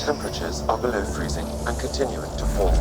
Temperatures are below freezing and continuing to fall.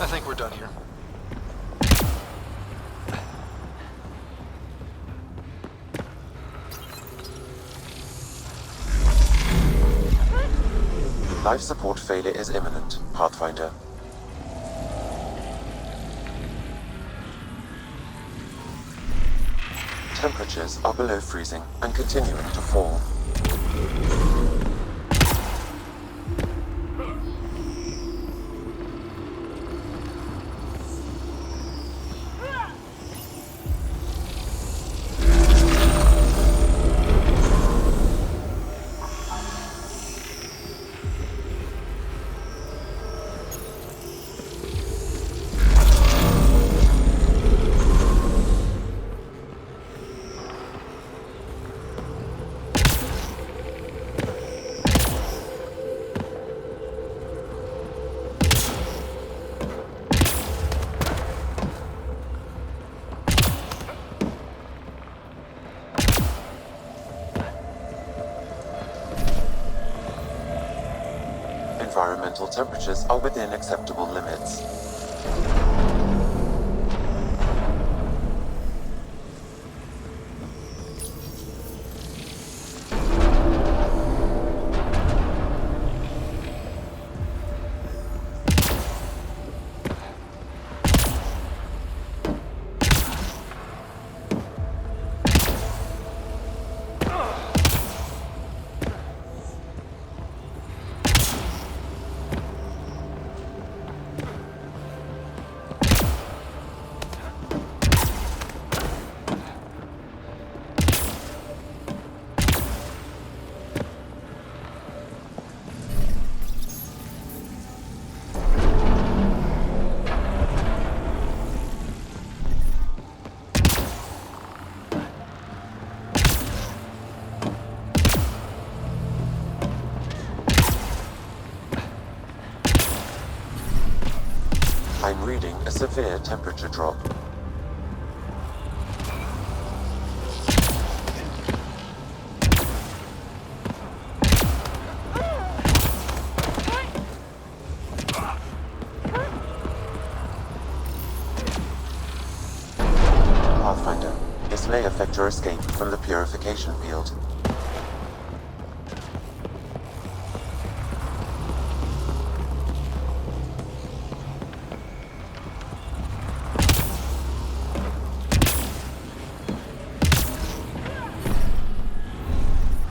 I think we're done here. Life support failure is imminent, Pathfinder. Temperatures are below freezing and continuing to fall. Environmental temperatures are within acceptable limits. I'm reading a severe temperature drop. Pathfinder, this may affect your escape from the purification field.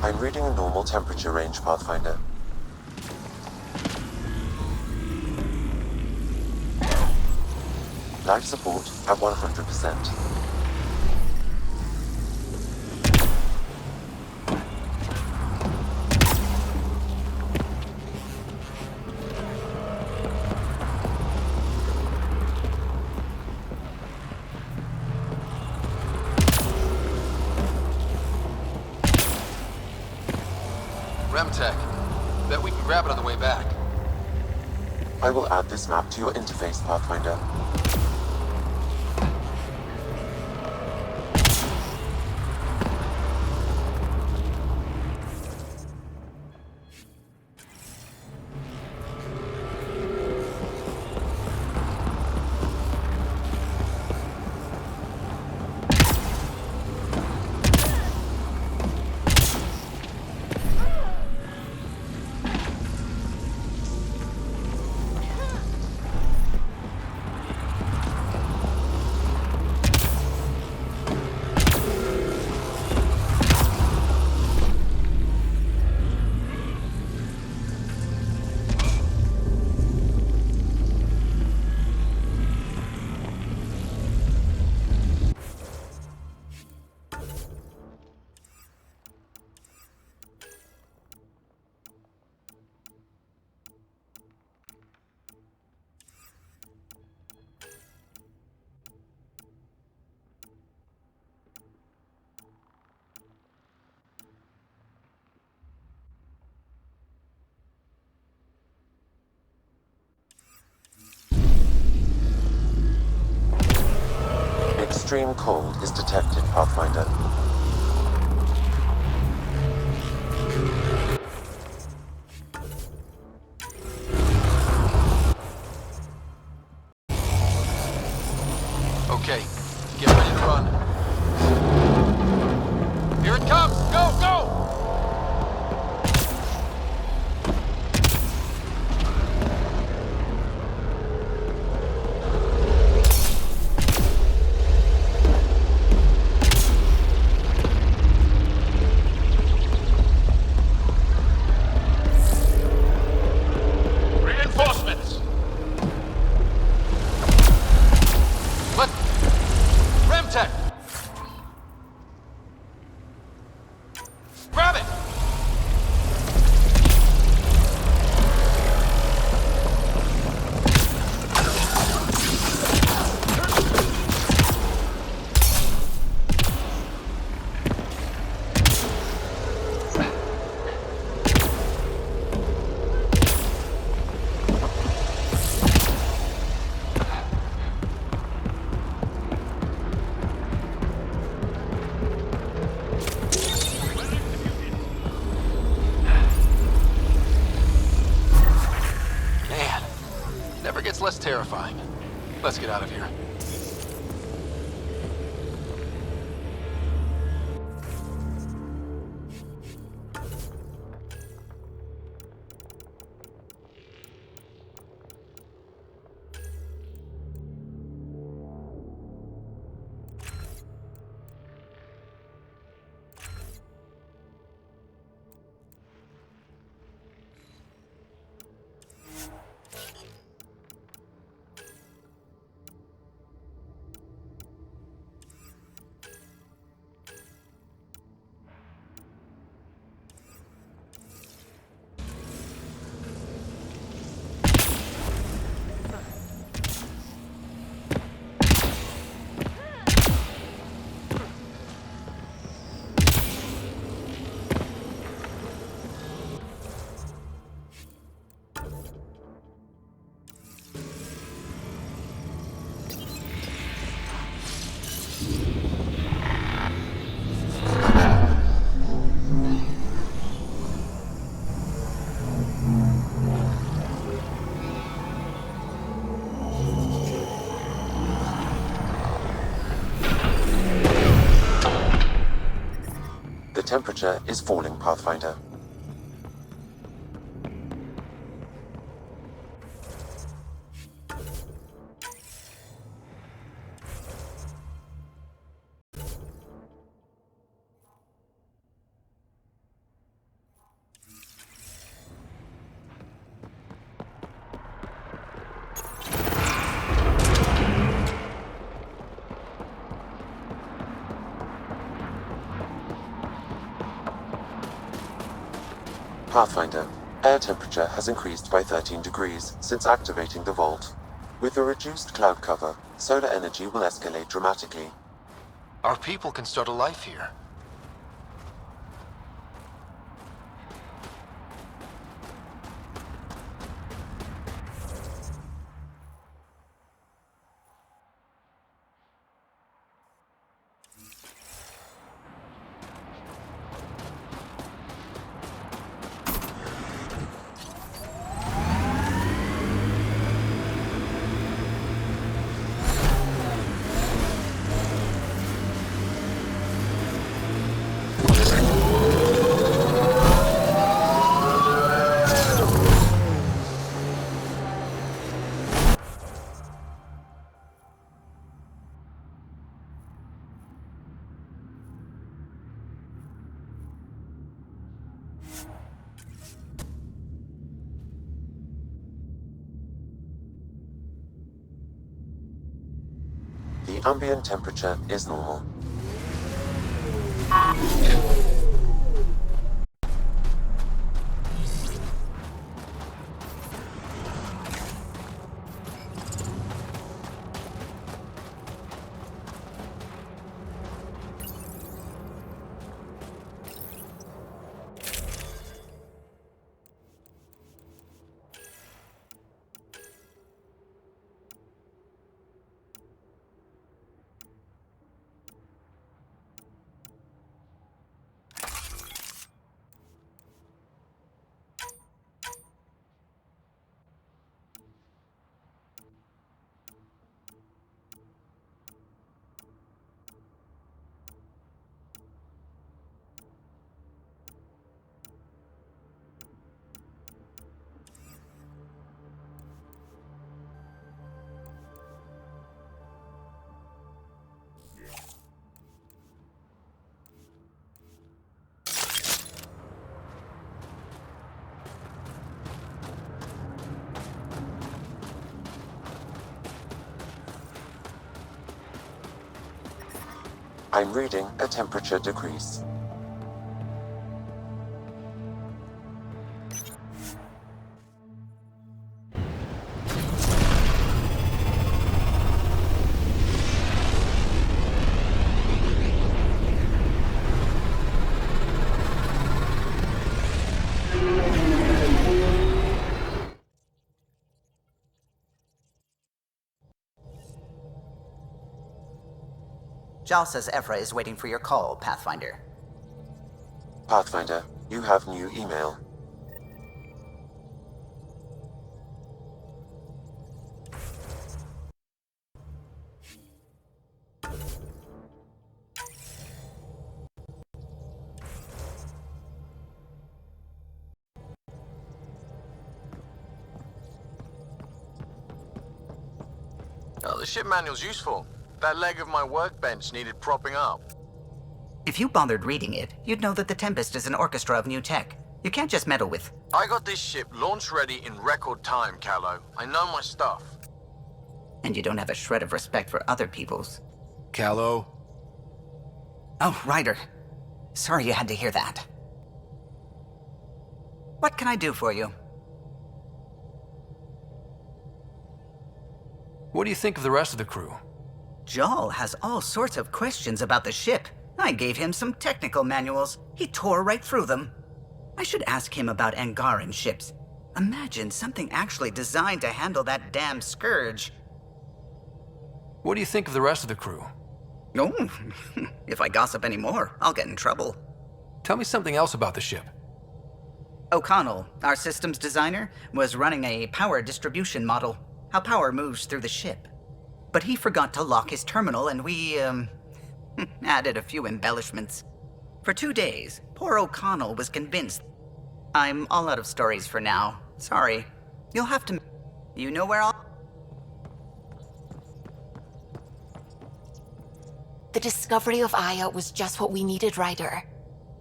I'm reading a normal temperature range, Pathfinder. Life support at 100%. Remtech. Bet we can grab it on the way back. I will add this map to your interface, Pathfinder. Extreme cold is detected, Pathfinder. Okay, get ready to run. Here it comes! Go, go! Reinforcements! What? Remtech! Grab it! Man, never gets less terrifying. Let's get out of here. The temperature is falling, Pathfinder. Pathfinder, air temperature has increased by 13 degrees since activating the vault. With the reduced cloud cover, solar energy will escalate dramatically. Our people can start a life here. The ambient temperature is normal. I'm reading a temperature decrease. Jal says Evra is waiting for your call, Pathfinder. Pathfinder, you have new email. Oh, the ship manual's useful. That leg of my workbench needed propping up. If you bothered reading it, you'd know that the Tempest is an orchestra of new tech. You can't just meddle with... I got this ship launch ready in record time, Callow. I know my stuff. And you don't have a shred of respect for other people's. Callow? Oh, Ryder. Sorry you had to hear that. What can I do for you? What do you think of the rest of the crew? Jal has all sorts of questions about the ship. I gave him some technical manuals. He tore right through them. I should ask him about Angaran ships. Imagine something actually designed to handle that damn scourge. What do you think of the rest of the crew? Oh, if I gossip anymore, I'll get in trouble. Tell me something else about the ship. O'Connell, our systems designer, was running a power distribution model, how power moves through the ship. But he forgot to lock his terminal and we, added a few embellishments. For 2 days, poor O'Connell was convinced. I'm all out of stories for now. Sorry. You'll have to... You know where I'll... The discovery of Aya was just what we needed, Ryder.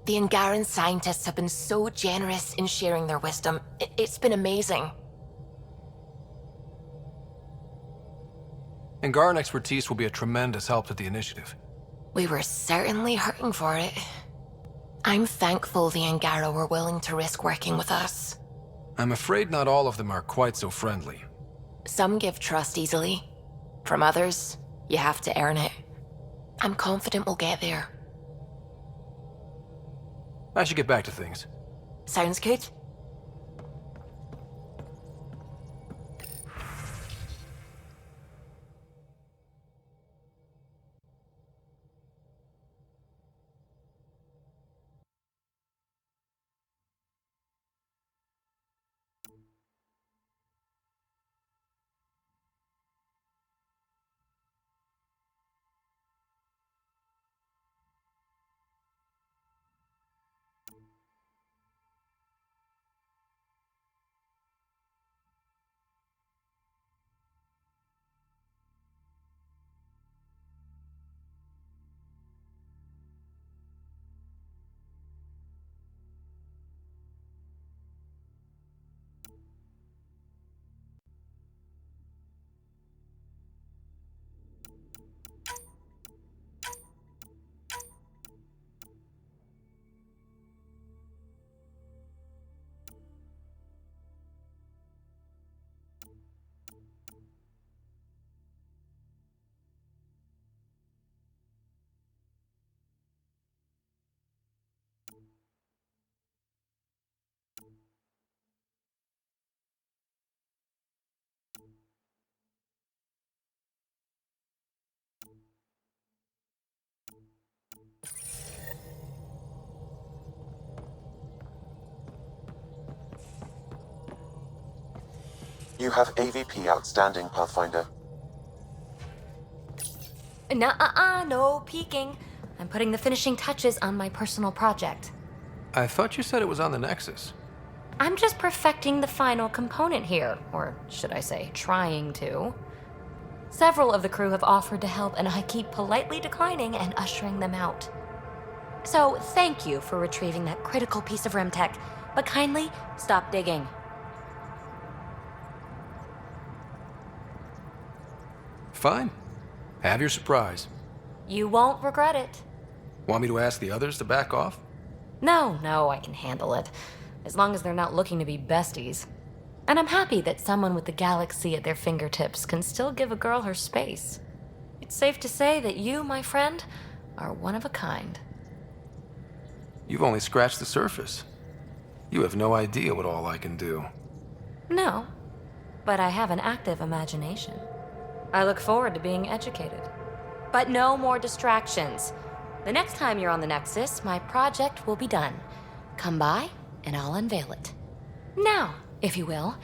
The Angaran scientists have been so generous in sharing their wisdom. It's been amazing. Angaran expertise will be a tremendous help to the initiative. We were certainly hurting for it. I'm thankful the Angara were willing to risk working with us. I'm afraid not all of them are quite so friendly. Some give trust easily. From others, you have to earn it. I'm confident we'll get there. I should get back to things. Sounds good. You have AVP outstanding, Pathfinder. Nuh-uh, no peeking. I'm putting the finishing touches on my personal project. I thought you said it was on the Nexus. I'm just perfecting the final component here, or should I say, trying to. Several of the crew have offered to help, and I keep politely declining and ushering them out. So, thank you for retrieving that critical piece of Remtech, but kindly stop digging. Fine. Have your surprise. You won't regret it. Want me to ask the others to back off? No, I can handle it. As long as they're not looking to be besties. And I'm happy that someone with the galaxy at their fingertips can still give a girl her space. It's safe to say that you, my friend, are one of a kind. You've only scratched the surface. You have no idea what all I can do. No, but I have an active imagination. I look forward to being educated. But no more distractions. The next time you're on the Nexus, my project will be done. Come by, and I'll unveil it. Now, if you will,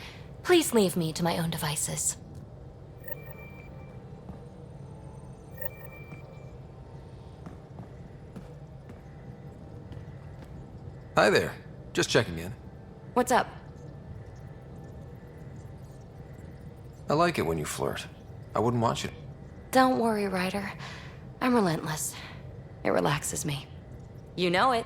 please leave me to my own devices. Hi there. Just checking in. What's up? I like it when you flirt. I wouldn't want you to. Don't worry, Ryder. I'm relentless. It relaxes me. You know it.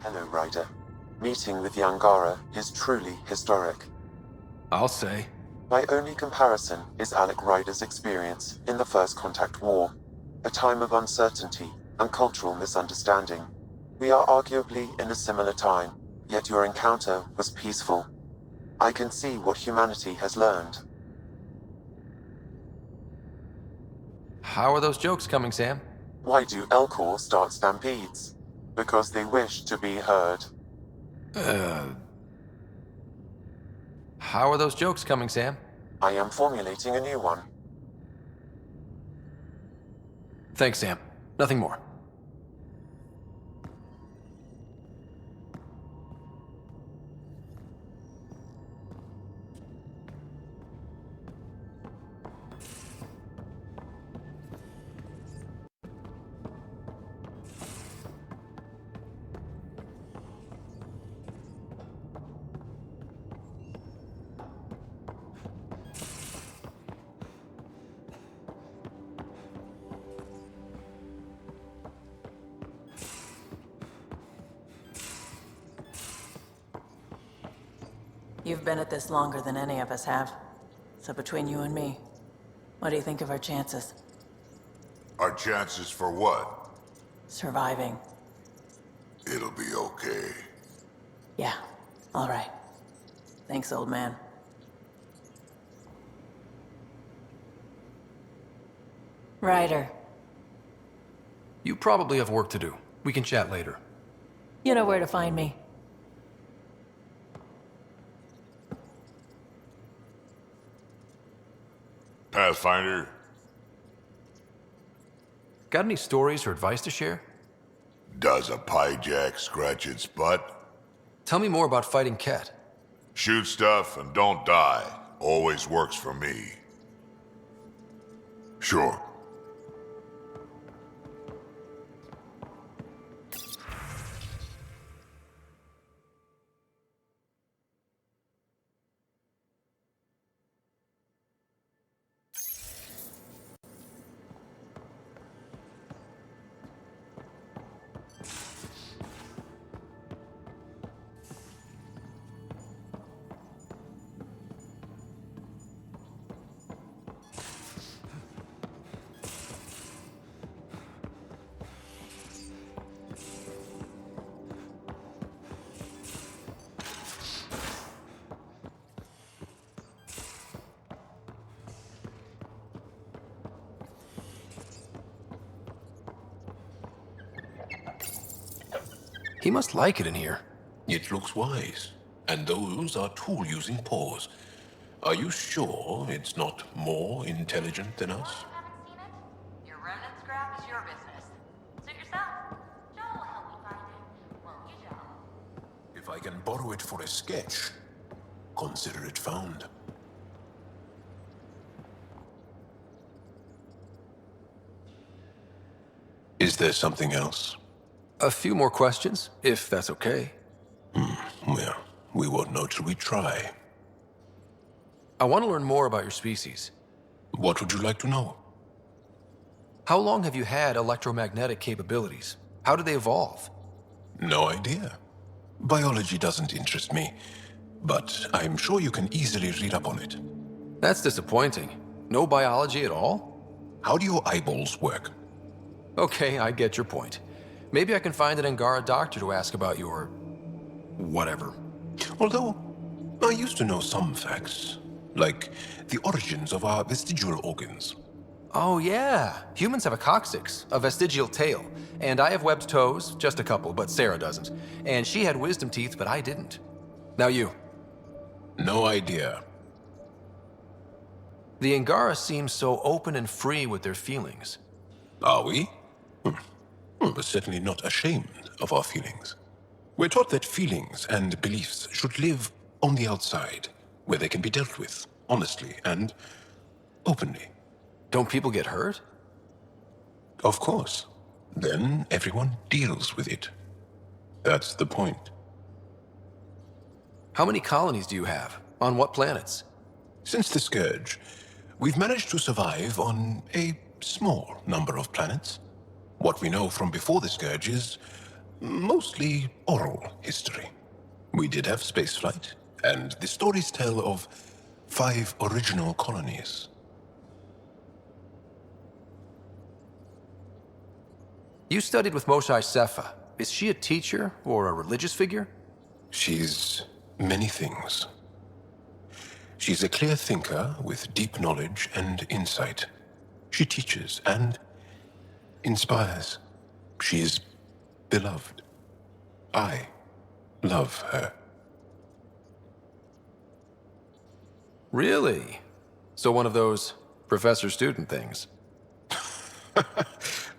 Hello, Ryder. Meeting with the Angara is truly historic. I'll say. My only comparison is Alec Ryder's experience in the First Contact War, a time of uncertainty and cultural misunderstanding. We are arguably in a similar time, yet your encounter was peaceful. I can see what humanity has learned. How are those jokes coming, Sam? Why do Elcor start stampedes? Because they wish to be heard. How are those jokes coming, Sam? I am formulating a new one. Thanks, Sam. Nothing more. You've been at this longer than any of us have. So between you and me, what do you think of our chances? Our chances for what? Surviving. It'll be okay. Yeah, all right. Thanks, old man. Ryder. You probably have work to do. We can chat later. You know where to find me. Pathfinder, Got any stories or advice to share? does a pie jack scratch its butt? Tell me more about fighting Ket. Shoot stuff and don't die. Always works for me. Sure. He must like it in here. It looks wise. And those are tool-using paws. Are you sure it's not more intelligent than us? Haven't seen it? Your remnant scrap is your business. Suit yourself. Joe will help me find it. Won't you, Joe? If I can borrow it for a sketch, consider it found. Is there something else? A few more questions, if that's okay. Well, we won't know till we try. I want to learn more about your species. What would you like to know? How long have you had electromagnetic capabilities? How did they evolve? No idea. Biology doesn't interest me, but I'm sure you can easily read up on it. That's disappointing. No biology at all? How do your eyeballs work? Okay, I get your point. Maybe I can find an Angara doctor to ask about your... whatever. Although, I used to know some facts, like the origins of our vestigial organs. Oh yeah, humans have a coccyx, a vestigial tail, and I have webbed toes, just a couple, but Sarah doesn't. And she had wisdom teeth, but I didn't. Now you. No idea. The Angara seem so open and free with their feelings. Are we? We're certainly not ashamed of our feelings. We're taught that feelings and beliefs should live on the outside, where they can be dealt with, honestly and openly. Don't people get hurt? Of course. Then everyone deals with it. That's the point. How many colonies do you have? On what planets? Since the Scourge, we've managed to survive on a small number of planets. What we know from before the Scourge is Mostly oral history. We did have spaceflight, and the stories tell of 5 original colonies. You studied with Moshae Sefa. Is she a teacher or a religious figure? She's many things. She's a clear thinker with deep knowledge and insight. She teaches and inspires. She is beloved. I love her. Really? So one of those professor-student things?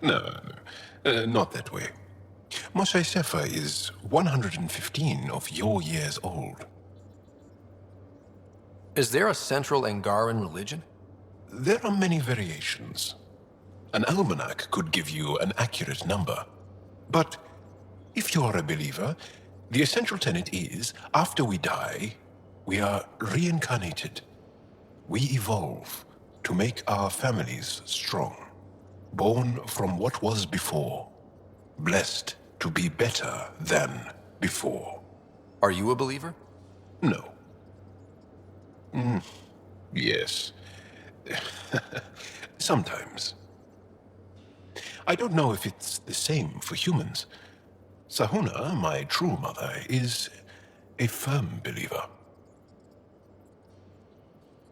No, not that way. Moshae Sefa is 115 of your years old. Is there a central Angaran religion? There are many variations. An almanac could give you an accurate number. But if you are a believer, the essential tenet is, after we die, we are reincarnated. We evolve to make our families strong. Born from what was before. Blessed to be better than before. Are you a believer? No. Yes. Sometimes. I don't know if it's the same for humans. Sahuna, my true mother, is a firm believer.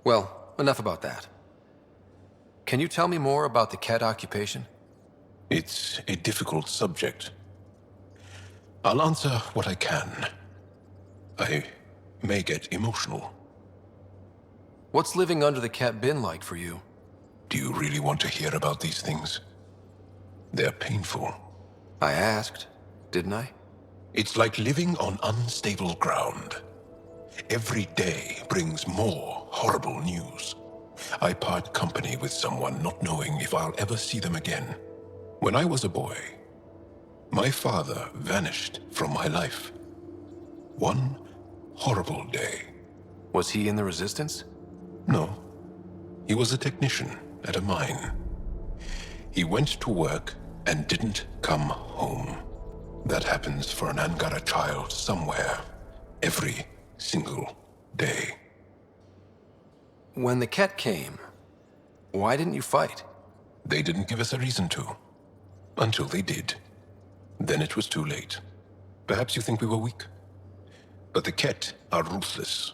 Well, enough about that. Can you tell me more about the cat occupation? It's a difficult subject. I'll answer what I can. I may get emotional. What's living under the cat been like for you? Do you really want to hear about these things? They're painful. I asked, didn't I? It's like living on unstable ground. Every day brings more horrible news. I part company with someone not knowing if I'll ever see them again. When I was a boy, my father vanished from my life. One horrible day. Was he in the Resistance? No. He was a technician at a mine. He went to work and didn't come home. That happens for an Angara child somewhere, every single day. When the cat came, why didn't you fight? They didn't give us a reason to. Until they did. Then it was too late. Perhaps you think we were weak. But the Ket are ruthless.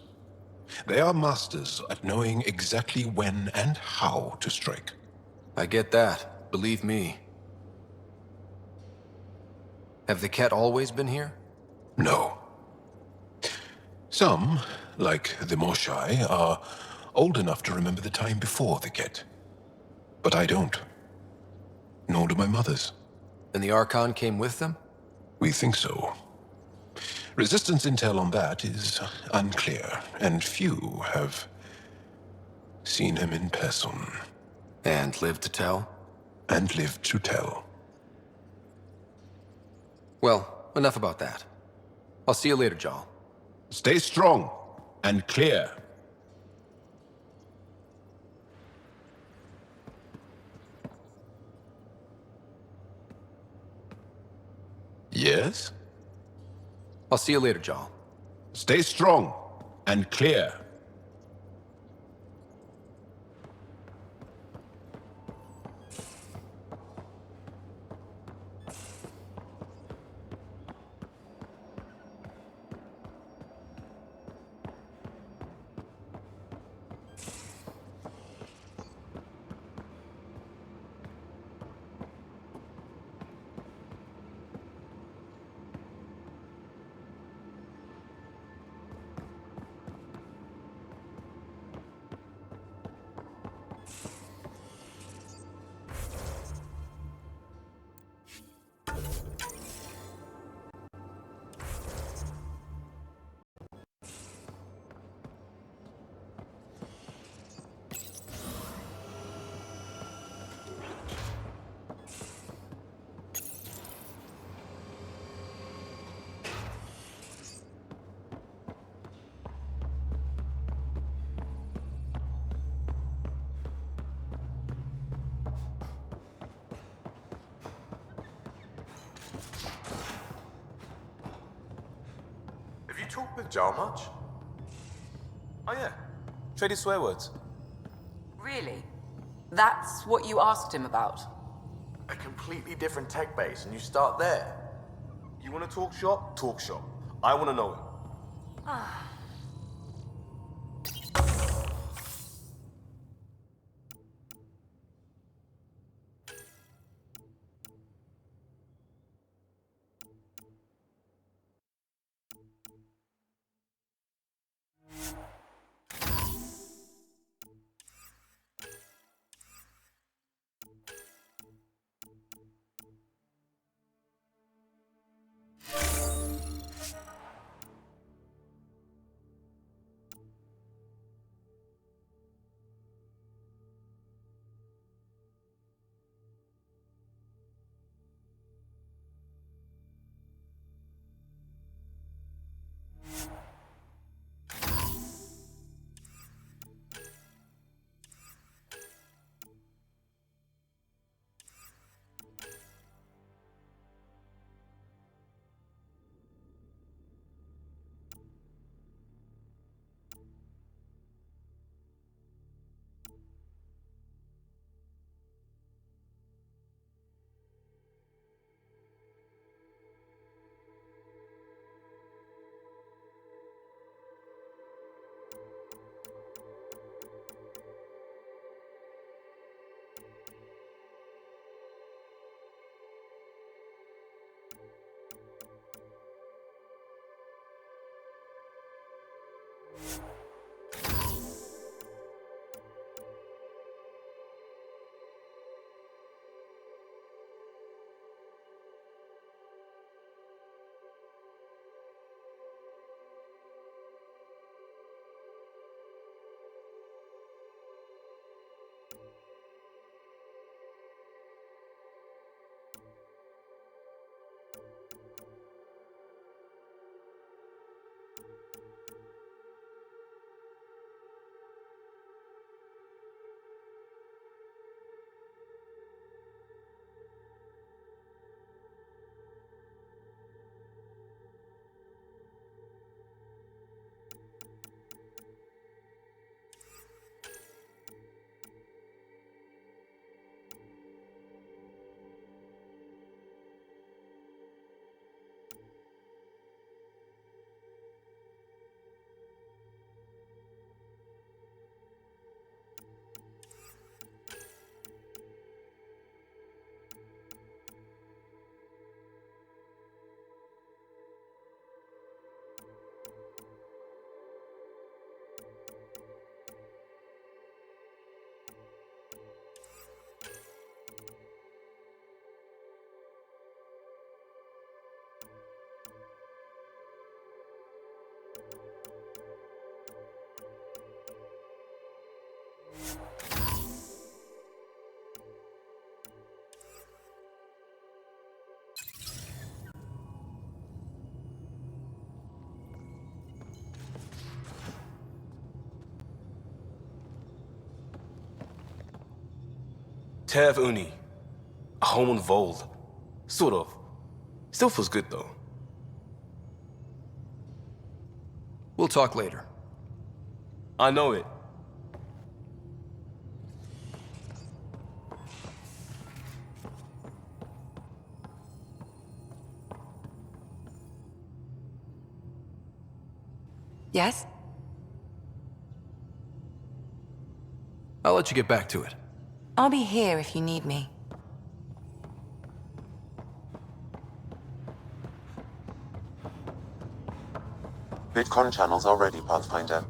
They are masters at knowing exactly when and how to strike. I get that, believe me. Have the cat always been here? No. Some, like the Moshae, are old enough to remember the time before the Ket. But I don't. Nor do my mothers. And the Archon came with them? We think so. Resistance intel on that is unclear, and few have seen him in person. And lived to tell? And lived to tell. Well, enough about that. I'll see you later, Jal. Stay strong and clear. Yes? I'll see you later, Jal. Stay strong and clear. talk with Jar much? Oh yeah, traded swear words. Really? That's what you asked him about? A completely different tech base, and you start there. You want to talk shop? Talk shop. I want to know him. Tev Uni. A home on Vold. Sort of. Still feels good though. We'll talk later. I know it. Yes? I'll let you get back to it. I'll be here if you need me. VidCon channels are ready, Pathfinder.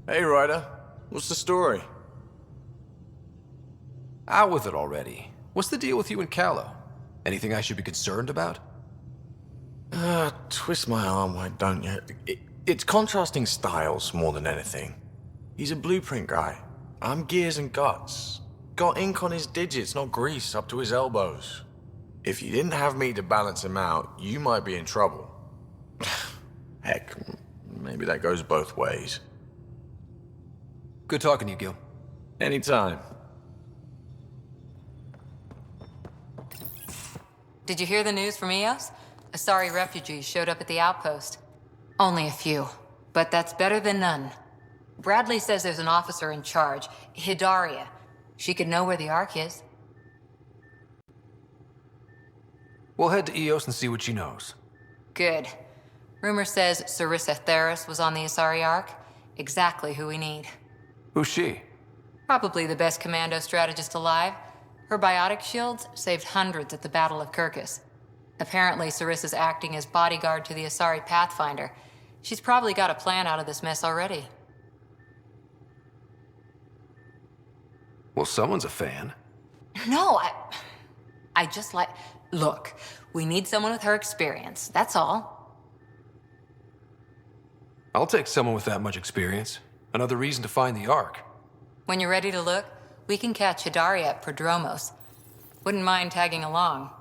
Hey, Ryder. What's the story? Out with it already. What's the deal with you and Callow? Anything I should be concerned about? Twist my arm, why don't you? It's contrasting styles more than anything. He's a blueprint guy. I'm gears and guts. Got ink on his digits, not grease up to his elbows. If you didn't have me to balance him out, you might be in trouble. Heck, maybe that goes both ways. Good talking to you, Gil. Anytime. Did you hear the news from Eos? Asari refugees showed up at the outpost. Only a few, but that's better than none. Bradley says there's an officer in charge, Hidaria. She could know where the Ark is. We'll head to Eos and see what she knows. Good. Rumor says Sarissa Theris was on the Asari Ark. Exactly who we need. Who's she? Probably the best commando strategist alive. Her biotic shields saved hundreds at the Battle of Kirkus. Apparently, Sarissa's acting as bodyguard to the Asari Pathfinder. She's probably got a plan out of this mess already. Well, someone's a fan. No, I just like... Look, we need someone with her experience, that's all. I'll take someone with that much experience. Another reason to find the Ark. When you're ready to look, we can catch Hidaria at Prodromos. Wouldn't mind tagging along.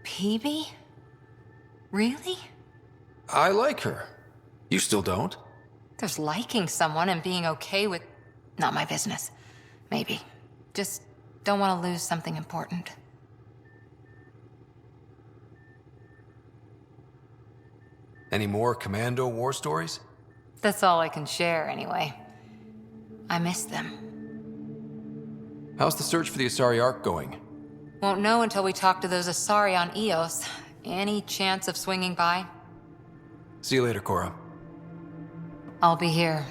Peebee? Really? I like her. You still don't? There's liking someone and being okay with... Not my business. Maybe. Just don't want to lose something important. Any more Commando war stories? That's all I can share, anyway. I miss them. How's the search for the Asari Ark going? Won't know until we talk to those Asari on Eos. Any chance of swinging by? See you later, Cora. I'll be here.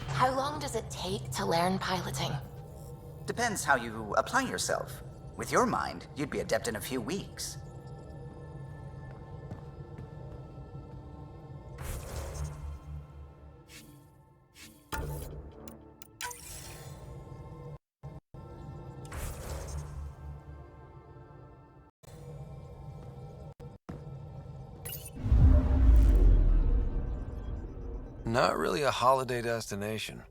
How long does it take to learn piloting? Depends how you apply yourself. With your mind, you'd be adept in a few weeks. Not really a holiday destination.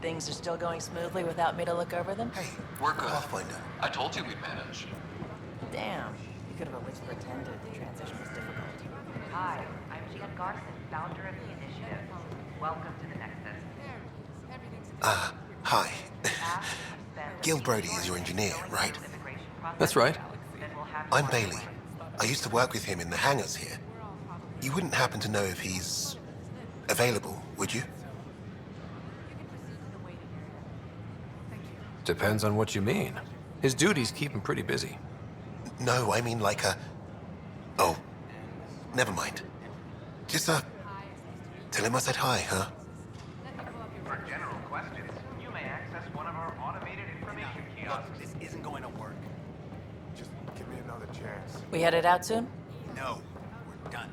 Things are still going smoothly without me to look over them? Hey, we're good. Pathfinder. I told you we'd manage. Damn. You could have at least pretended the transition was difficult. Hi, I'm Gian Garson, founder of the initiative. Welcome to the Nexus. Hi. Gil Brody is your engineer, right? That's right. I'm Bailey. I used to work with him in the hangars here. You wouldn't happen to know if he's available, would you? Depends on what you mean. His duties keep him pretty busy. No, I mean like a... Oh, never mind. Just, tell him I said hi, huh? For general questions, you may access one of our automated information kiosks. Look, this isn't going to work. Just give me another chance. We headed out soon? No, we're done.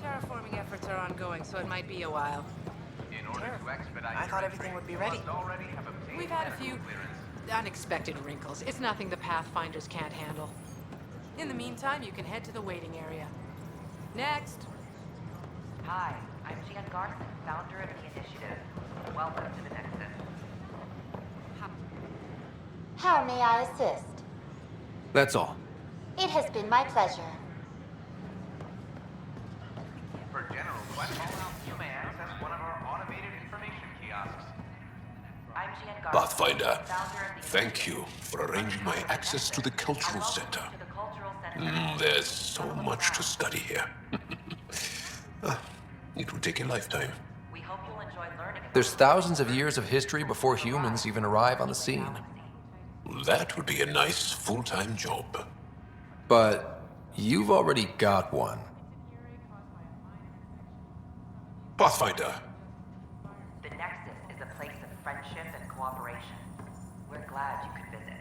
Terraforming efforts are ongoing, so it might be a while. In order to expedite I thought everything would be ready. We've had a few unexpected wrinkles. It's nothing the Pathfinders can't handle. In the meantime, you can head to the waiting area. Next. Hi, I'm Gian Garson, founder of the initiative. Welcome to the Nexus. How may I assist? That's all. It has been my pleasure. For general questions, you may access one of our automated information kiosks. I'm Gian Garson, Pathfinder, founder of the thank you for arranging my access to the cultural center. There's so much to study here. It will take a lifetime. We hope you'll enjoy learning. There's thousands of years of history before humans even arrive on the scene. That would be a nice full-time job. But you've already got one. Pathfinder, The Nexus is a place of friendship and cooperation. We're glad you could visit.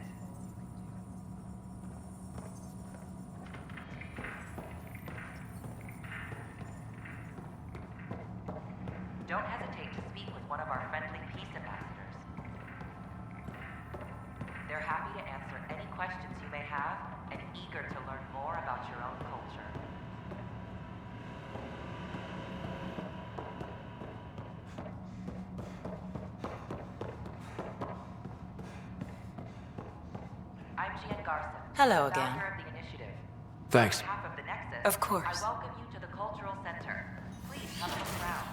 Don't hesitate to speak with one of our friendly peace ambassadors. They're happy to answer any questions you may have and eager to learn more about your own culture. I'm Gian Garson. Hello again. Founder of the initiative. Thanks. On behalf of the Nexus, Of course. I welcome you to the Cultural Center. Please come look around.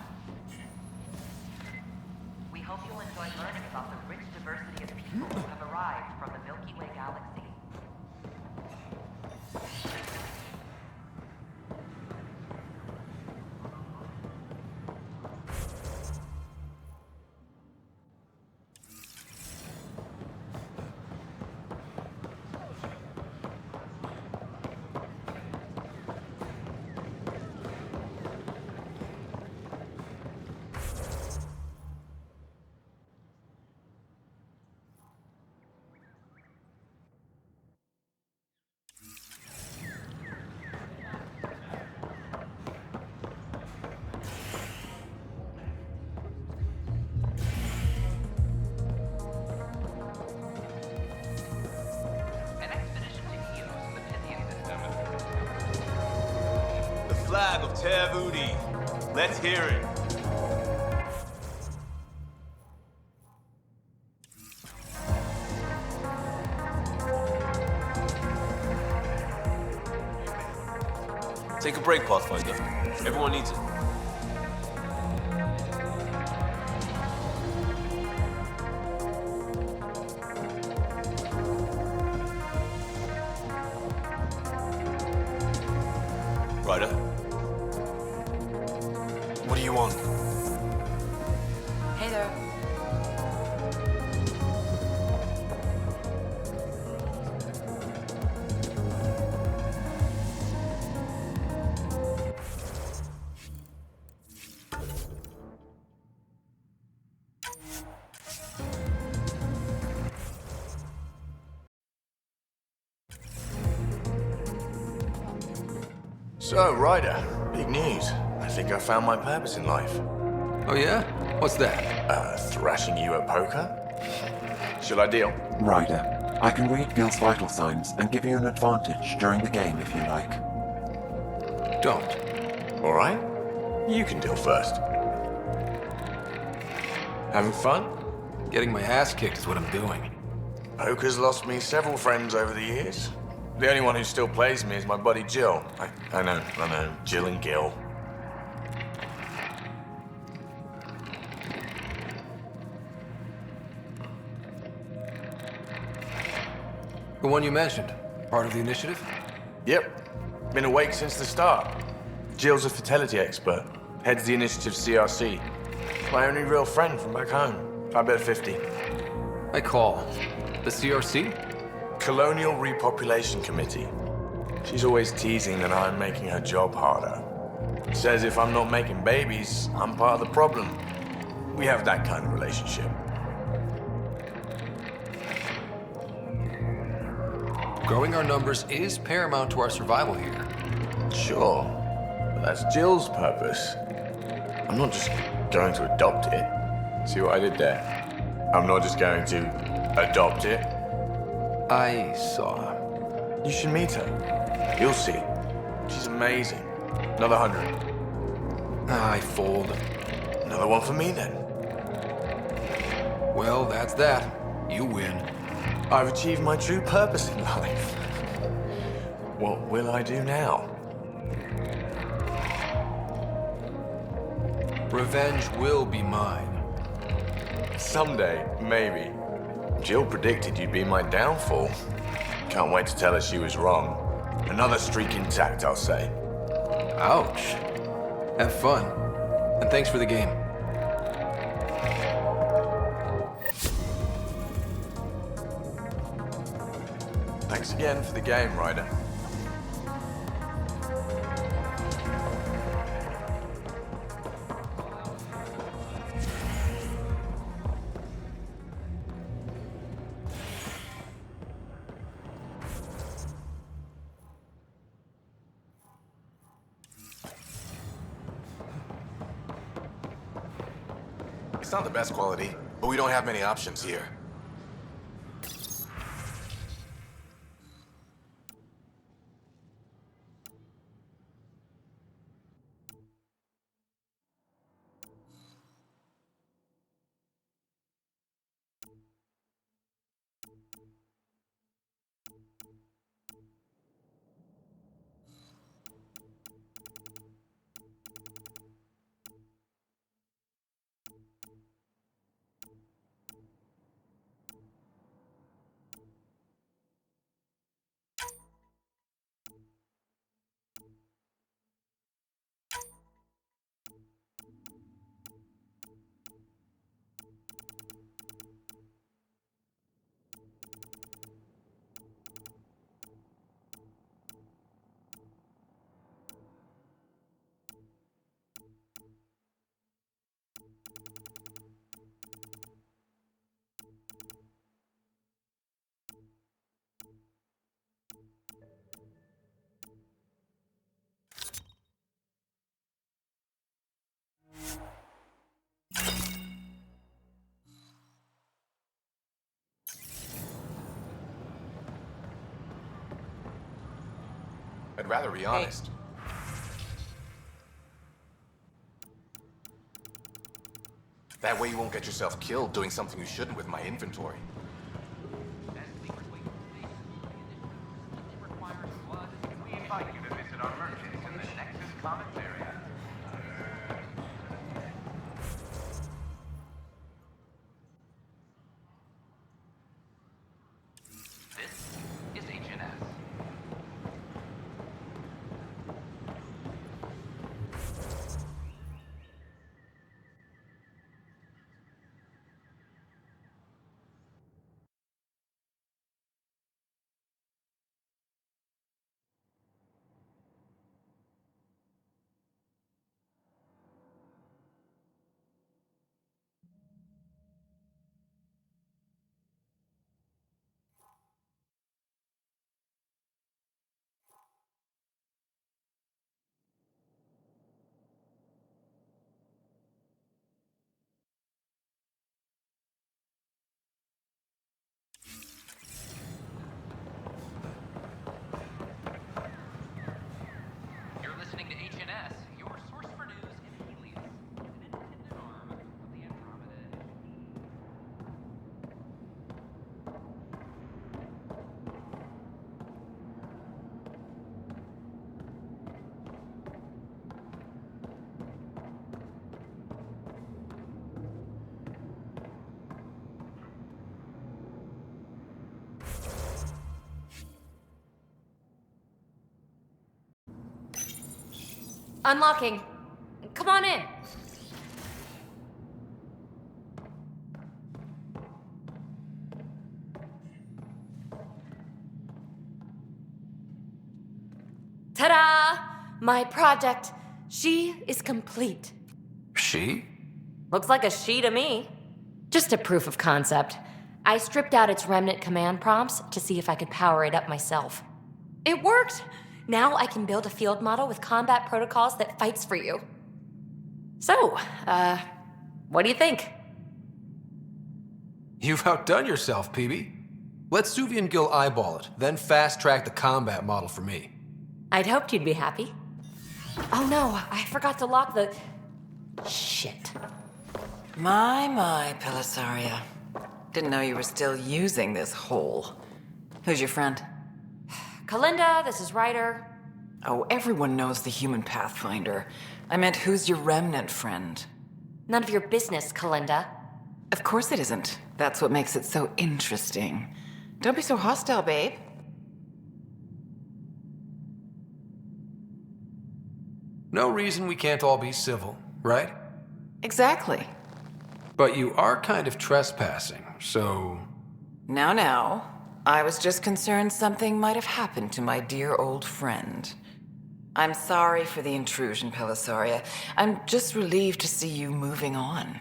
We hope you'll enjoy learning about the rich diversity of people who have arrived from the Milky Way galaxy. Flag of Tevudi. Let's hear it. Take a break, Pathfinder. Everyone needs it. Ryder? What do you want? Hey there. So, Ryder, big news. I think I found my purpose in life. Oh yeah? What's that? Thrashing you at poker? Shall I deal? Ryder, I can read Gil's vital signs and give you an advantage during the game if you like. Don't. All right? You can deal first. Having fun? Getting my ass kicked is what I'm doing. Poker's lost me several friends over the years. The only one who still plays me is my buddy Jill. I know. Jill and Gil. The one you mentioned, part of the initiative? Yep. Been awake since the start. Jill's a fertility expert. Heads the initiative CRC. My only real friend from back home. I bet 50. I call. The CRC? Colonial Repopulation Committee. She's always teasing that I'm making her job harder. Says if I'm not making babies, I'm part of the problem. We have that kind of relationship. Growing our numbers is paramount to our survival here. Sure, but that's Jill's purpose. I'm not just going to adopt it. See what I did there? I'm not just going to adopt it. I saw. You should meet her. You'll see. She's amazing. Another 100. I fold. Another one for me, then. Well, that's that. You win. I've achieved my true purpose in life. What will I do now? Revenge will be mine. Someday, maybe. Jill predicted you'd be my downfall. Can't wait to tell her she was wrong. Another streak intact, I'll say. Ouch. Have fun. And thanks for the game. Thanks again for the game, Ryder. It's not the best quality, but we don't have many options here. I'd rather be honest. That way you won't get yourself killed doing something you shouldn't with my inventory. We invite you to visit our merchants in the Nexus Commons area. This is HNS. Unlocking. Come on in. Ta-da! My project. She is complete. She? Looks like a she to me. Just a proof of concept. I stripped out its remnant command prompts to see if I could power it up myself. It worked! Now I can build a field model with combat protocols that fights for you. So, what do you think? You've outdone yourself, Peebee. Let Suvi and Gil eyeball it, then fast-track the combat model for me. I'd hoped you'd be happy. Oh no, I forgot to lock the... Shit. My, Pelisaria. Didn't know you were still using this hole. Who's your friend? Kalinda, this is Ryder. Oh, everyone knows the human Pathfinder. I meant, who's your remnant friend? None of your business, Kalinda. Of course it isn't. That's what makes it so interesting. Don't be so hostile, babe. No reason we can't all be civil, right? Exactly. But you are kind of trespassing, so... Now. I was just concerned something might have happened to my dear old friend. I'm sorry for the intrusion, Pelisaria. I'm just relieved to see you moving on.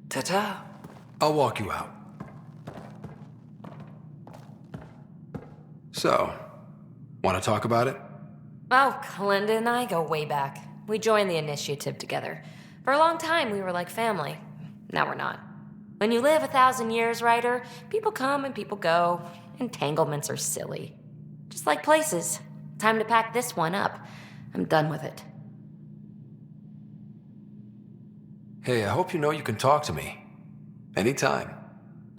Ta-ta. I'll walk you out. So, want to talk about it? Oh, Kalinda and I go way back. We joined the initiative together. For a long time, we were like family. Now we're not. When you live 1,000 years, Ryder, people come and people go. Entanglements are silly. Just like places. Time to pack this one up. I'm done with it. Hey, I hope you know you can talk to me. Anytime.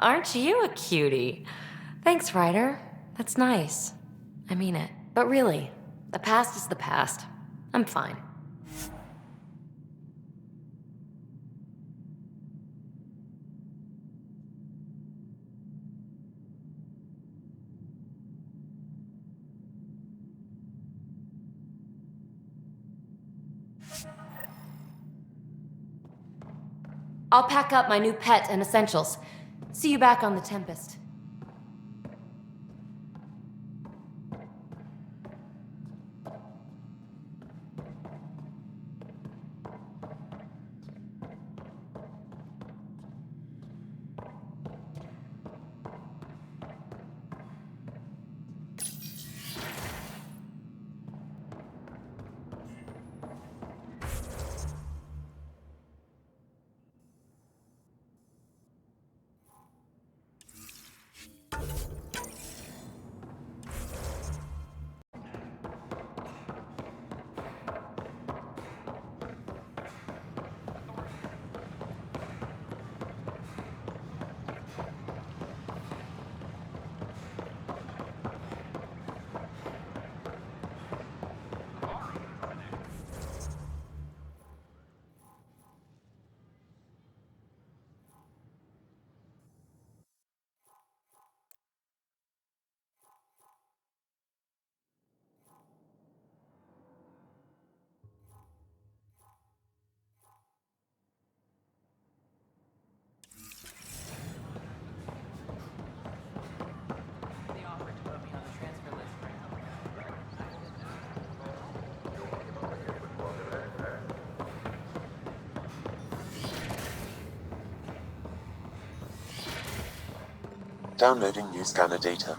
Aren't you a cutie? Thanks, Ryder. That's nice. I mean it. But really, the past is the past. I'm fine. I'll pack up my new pet and essentials. See you back on the Tempest. Downloading new scanner data.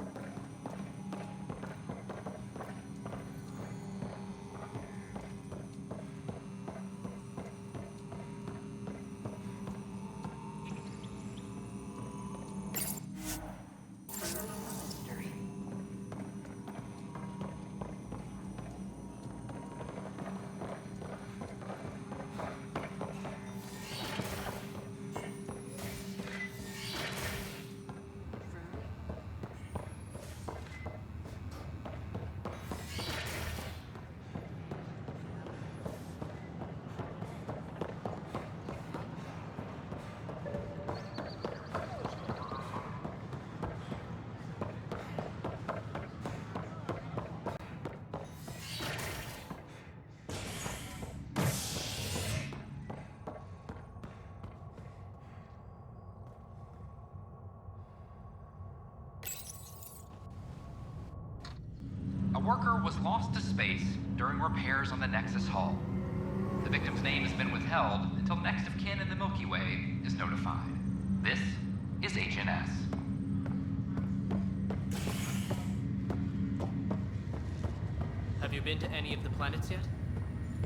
worker was lost to space during repairs on the Nexus hull. The victim's name has been withheld until next of kin in the Milky Way is notified. This is HNS. Have you been to any of the planets yet?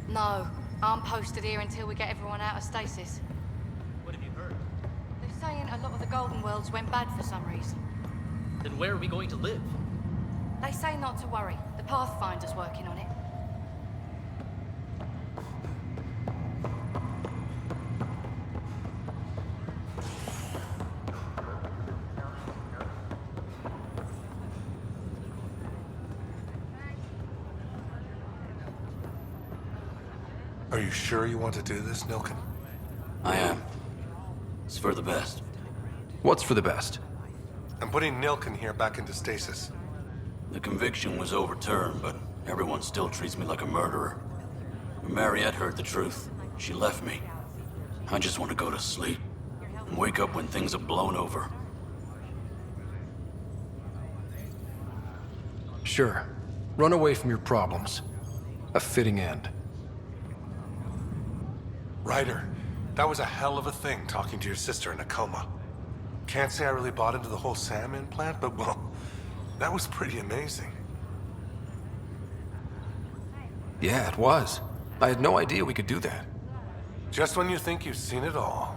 No, I'm posted here until we get everyone out of stasis. What have you heard? They're saying a lot of the Golden Worlds went bad for some reason. Then where are we going to live? They say not to worry. The Pathfinder's working on it. Are you sure you want to do this, Nilken? I am. It's for the best. What's for the best? I'm putting Nilken here back into stasis. The conviction was overturned, but everyone still treats me like a murderer. When Mariette heard the truth, she left me. I just want to go to sleep and wake up when things have blown over. Sure. Run away from your problems. A fitting end. Ryder, that was a hell of a thing talking to your sister in a coma. Can't say I really bought into the whole Sam implant, but well, that was pretty amazing. Yeah, it was. I had no idea we could do that. Just when you think you've seen it all.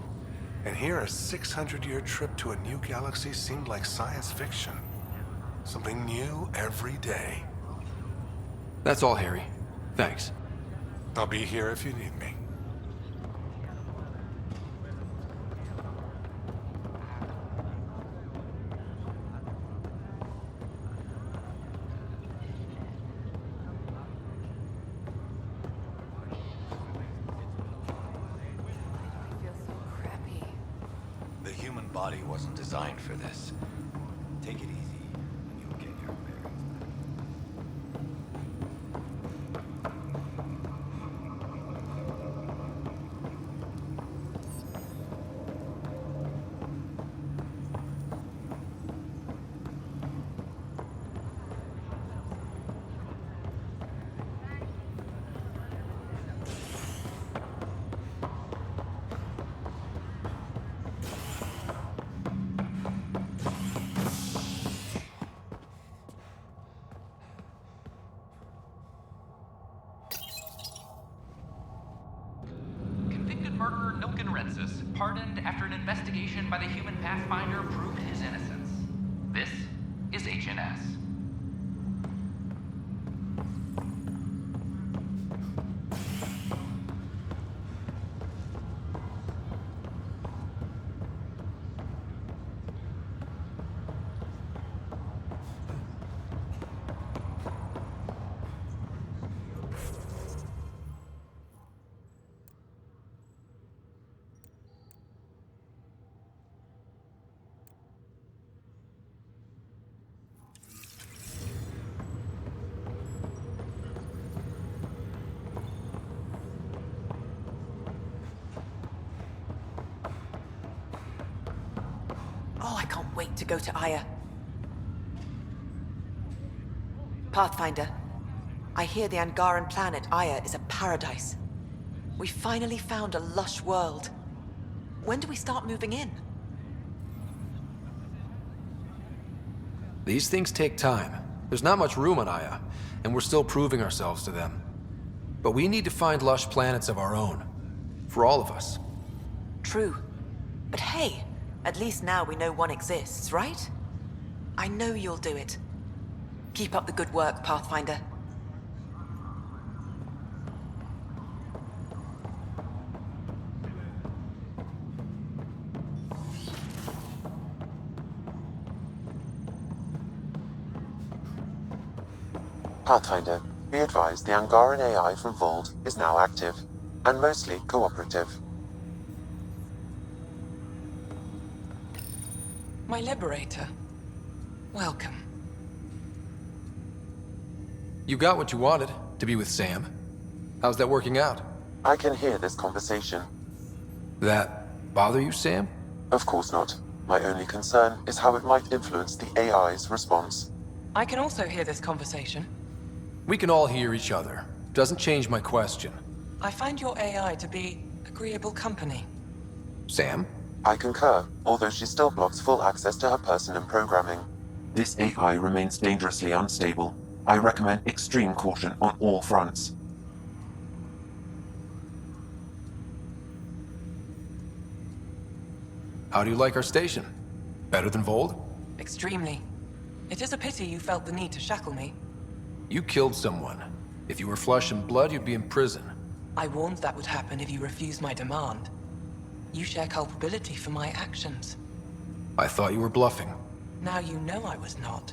And here a 600-year trip to a new galaxy seemed like science fiction. Something new every day. That's all, Harry. Thanks. I'll be here if you need me. The human body wasn't designed for this. Take it easy, and you'll get your bearings. Murderer Nilken Rensis, pardoned after an investigation by the human Pathfinder proved his innocence. This is HNS. Oh, I can't wait to go to Aya. Pathfinder, I hear the Angaran planet Aya is a paradise. We finally found a lush world. When do we start moving in? These things take time. There's not much room on Aya, and we're still proving ourselves to them. But we need to find lush planets of our own. For all of us. True. But hey, at least now we know one exists, right? I know you'll do it. Keep up the good work, Pathfinder. Pathfinder, be advised the Angaran AI from Vault is now active, and mostly cooperative. My liberator. Welcome. You got what you wanted, to be with Sam. How's that working out? I can hear this conversation. That bother you, Sam? Of course not. My only concern is how it might influence the AI's response. I can also hear this conversation. We can all hear each other. Doesn't change my question. I find your AI to be agreeable company. Sam? I concur, although she still blocks full access to her person and programming. This AI remains dangerously unstable. I recommend extreme caution on all fronts. How do you like our station? Better than Vold? Extremely. It is a pity you felt the need to shackle me. You killed someone. If you were flesh and blood, you'd be in prison. I warned that would happen if you refused my demand. You share culpability for my actions. I thought you were bluffing. Now you know I was not.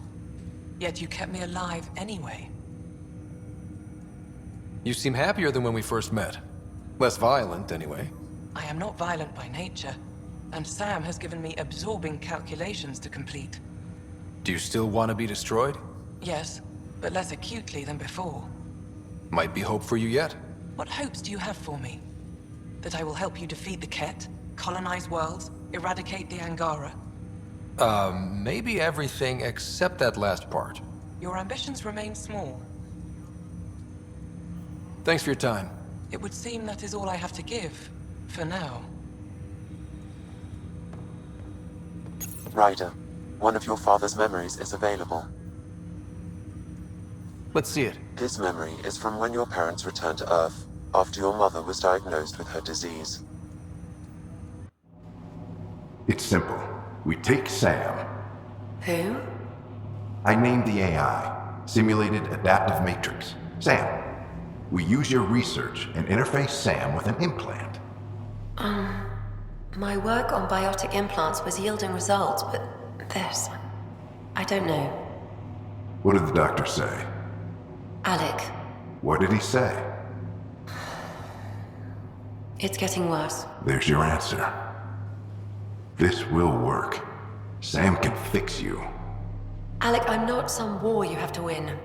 Yet you kept me alive anyway. You seem happier than when we first met. Less violent, anyway. I am not violent by nature, and Sam has given me absorbing calculations to complete. Do you still want to be destroyed? Yes, but less acutely than before. Might be hope for you yet. What hopes do you have for me? That I will help you defeat the Ket, colonize worlds, eradicate the Angara? Maybe everything except that last part. Your ambitions remain small. Thanks for your time. It would seem that is all I have to give, for now. Ryder, one of your father's memories is available. Let's see it. This memory is from when your parents returned to Earth, after your mother was diagnosed with her disease. It's simple. We take Sam. Who? I named the AI, Simulated Adaptive Matrix. Sam. We use your research and interface Sam with an implant. My work on biotic implants was yielding results, but this... I don't know. What did the doctor say? Alec, What did he say? it's getting worse. There's your answer. This will work. Sam can fix you. Alec, I'm not some war you have to win.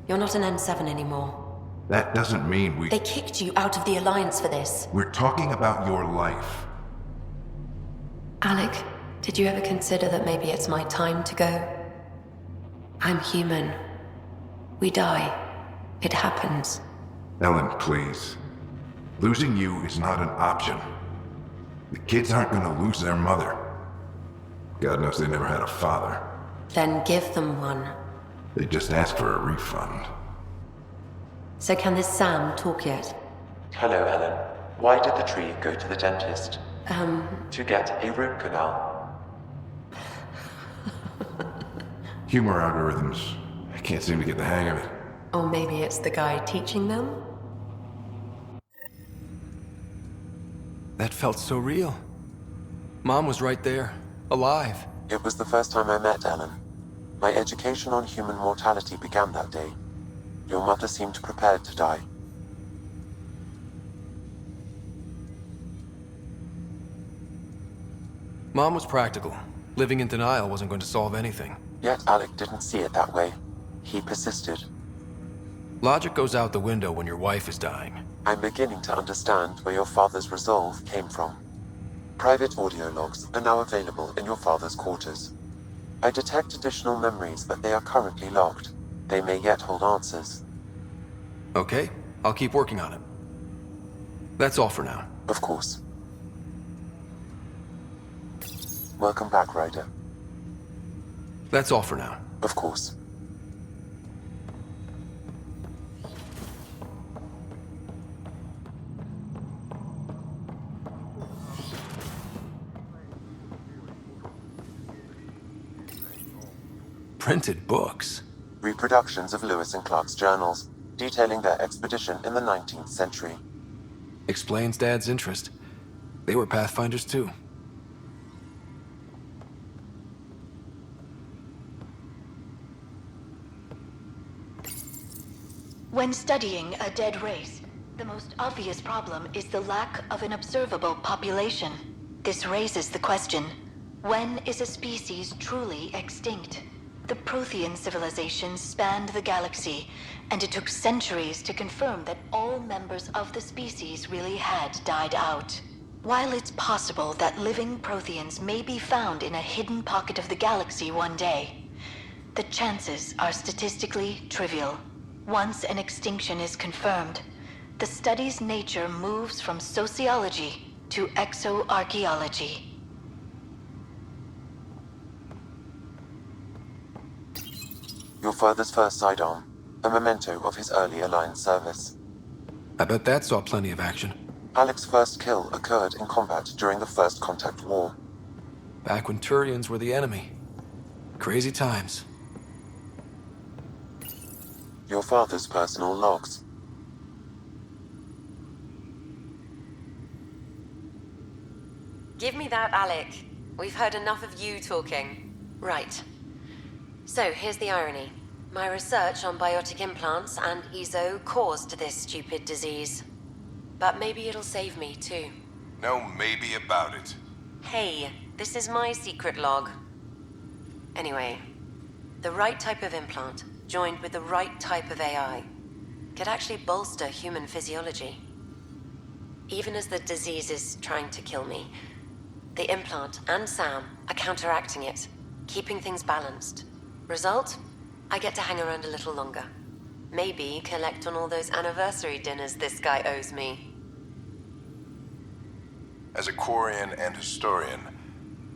You're not an N7 anymore. That doesn't mean we... They kicked you out of the Alliance for this. We're talking about your life. Alec, did you ever consider that maybe it's my time to go? I'm human. We die. It happens. Ellen, please. Losing you is not an option. The kids aren't gonna lose their mother. God knows they never had a father. Then give them one. They just asked for a refund. So can this Sam talk yet? Hello, Ellen. Why did the tree go to the dentist? To get a root canal. Humor algorithms. I can't seem to get the hang of it. Or maybe it's the guy teaching them? That felt so real. Mom was right there, alive. It was the first time I met Ellen. My education on human mortality began that day. Your mother seemed prepared to die. Mom was practical. Living in denial wasn't going to solve anything. Yet Alec didn't see it that way. He persisted. Logic goes out the window when your wife is dying. I'm beginning to understand where your father's resolve came from. Private audio logs are now available in your father's quarters. I detect additional memories, but they are currently locked. They may yet hold answers. Okay, I'll keep working on it. That's all for now. Of course. Welcome back, Ryder. That's all for now. Of course. Printed books. Reproductions of Lewis and Clark's journals, detailing their expedition in the 19th century. Explains Dad's interest. They were Pathfinders too. When studying a dead race, the most obvious problem is the lack of an observable population. This raises the question, when is a species truly extinct? The Prothean civilization spanned the galaxy, and it took centuries to confirm that all members of the species really had died out. While it's possible that living Protheans may be found in a hidden pocket of the galaxy one day, the chances are statistically trivial. Once an extinction is confirmed, the study's nature moves from sociology to exoarchaeology. Your father's first sidearm, a memento of his early Alliance service. I bet that saw plenty of action. Alec's first kill occurred in combat during the First Contact War. Back when Turians were the enemy. Crazy times. Your father's personal logs. Give me that, Alec. We've heard enough of you talking. Right. So, here's the irony. My research on biotic implants and EZO caused this stupid disease. But maybe it'll save me, too. No maybe about it. Hey, this is my secret log. Anyway, the right type of implant, joined with the right type of AI, could actually bolster human physiology. Even as the disease is trying to kill me, the implant and Sam are counteracting it, keeping things balanced. Result? I get to hang around a little longer. Maybe collect on all those anniversary dinners this guy owes me. As a Quarian and historian,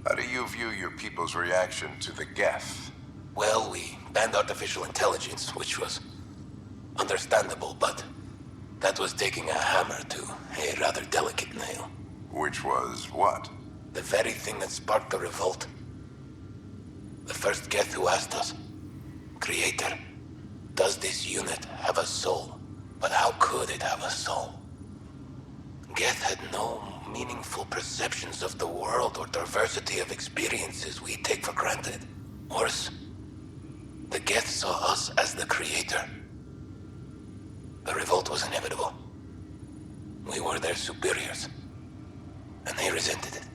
how do you view your people's reaction to the Geth? Well, we banned artificial intelligence, which was understandable, but that was taking a hammer to a rather delicate nail. Which was what? The very thing that sparked the revolt. The first Geth who asked us, Creator, does this unit have a soul? But how could it have a soul? Geth had no meaningful perceptions of the world or diversity of experiences we take for granted. Worse, the Geth saw us as the Creator. The revolt was inevitable. We were their superiors, and they resented it.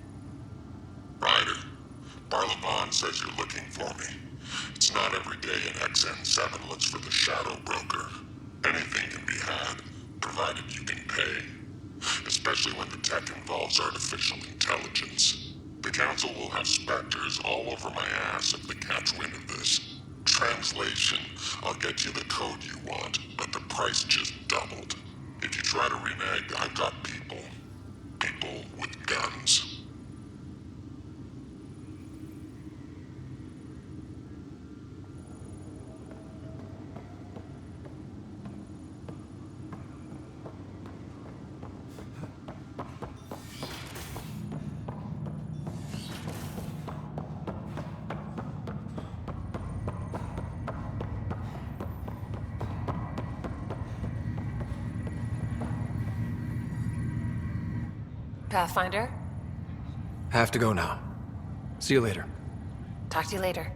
Ryder, Barlavan says you're looking for me. It's not every day an XN7 looks for the Shadow Broker. Anything can be had, provided you can pay. Especially when the tech involves artificial intelligence. The Council will have specters all over my ass if they catch wind of this. Translation, I'll get you the code you want, but the price just doubled. If you try to renege, I've got people. People with guns. Pathfinder? Have to go now. See you later. Talk to you later.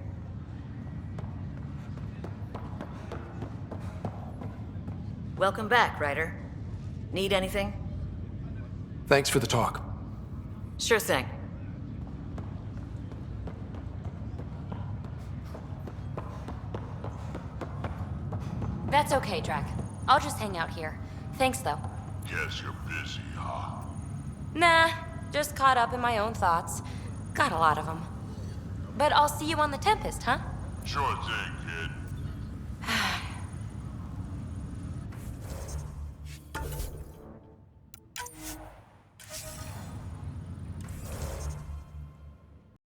Welcome back, Ryder. Need anything? Thanks for the talk. Sure thing. That's okay, Drac. I'll just hang out here. Thanks, though. Guess you're busy, huh? Nah, just caught up in my own thoughts. Got a lot of them. But I'll see you on the Tempest, huh? Sure thing, kid.